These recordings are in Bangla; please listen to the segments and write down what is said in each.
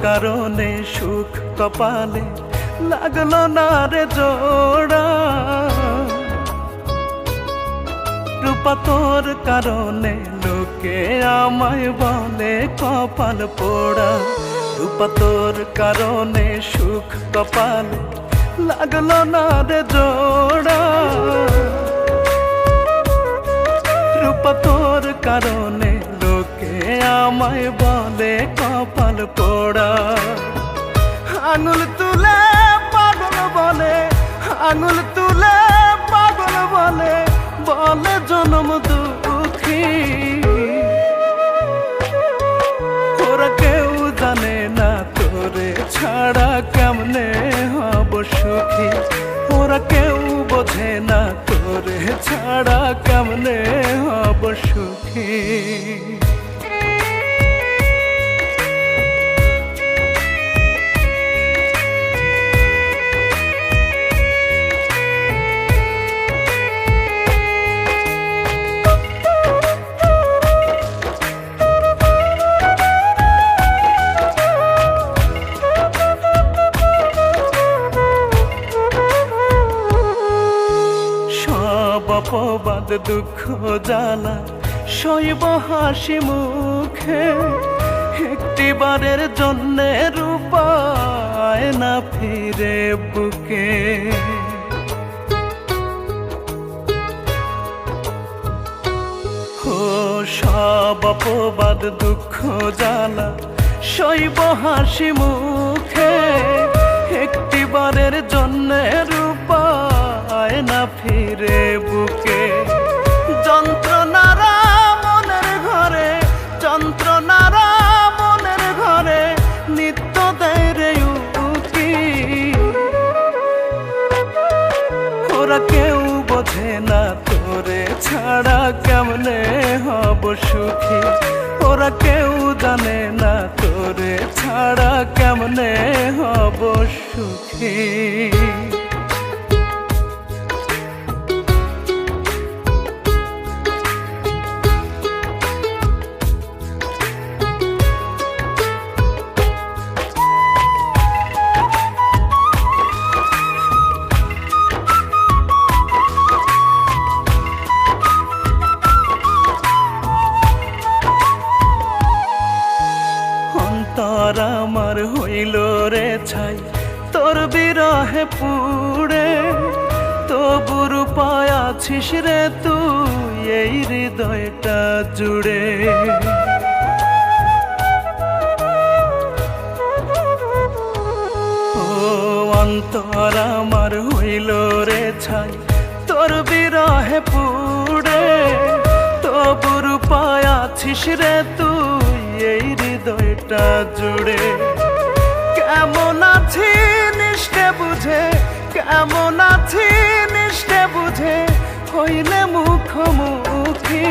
কারণে সুখ কপালে লাগলো না রে জোড়া, রূপা তোর কারণে লোকে আমায় বলে কপাল পোড়া। রূপা তোর কারণে সুখ কপালে লাগলো না রে জোড়া, রূপা তোর কারণে লোকে আমায় বলে কপাল পোড়া। আঙুল তুলে পাগল বলে, আঙুল তুলে পাগল বলে, বলে জনম দুঃখী। ওরা কেউ জানে না তোরে ছাড়া কেমনে হব সুখী, ওরা কেউ বোঝে না তোরে ছাড়া কেমনে হব সুখী। অপবাদ দুঃখ জ্বালা সইব হাসি মুখে, একটিবারের জন্যে রূপায় না ফিরে বুকে। ও সব অপবাদ দুঃখ জ্বালা সইব হাসি মুখে, একটিবারের জন্যে রূপায় না ফিরে বুকে। যন্ত্রণারা মনের ঘরে, যন্ত্রণারা মনের ঘরে নিত্য দেয় রে উকি। ওরা কেউ বোঝে না তোরে ছাড়া কেমনে হব সুখী, ওরা কেউ জানে না তোরে ছাড়া কেমনে হব সুখী। অন্তর আমার হইল রে ছাই তোর বিরহে পুড়ে, তবু রূপায় আছিস রে তুই এই হৃদয়টা জুড়ে। ও অন্তর আমার হইল রে ছাই তোর বিরহে পুড়ে, তবু রূপায় আছিস রে তুই এই হৃদয়টা জুড়ে। কেমন আছি নিষ্ঠে বুঝে, কেমন আছি নিষ্ঠে বুঝে হইলে মুখোমুখি।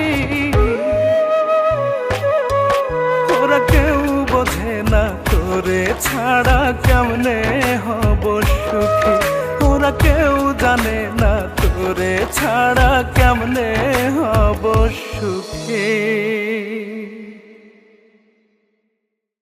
ওরা কেউ বোঝে না তোরে ছাড়া কেমনে হব সুখী, ওরা কেউ জানে না তোরে ছাড়া কেমনে হব সুখী।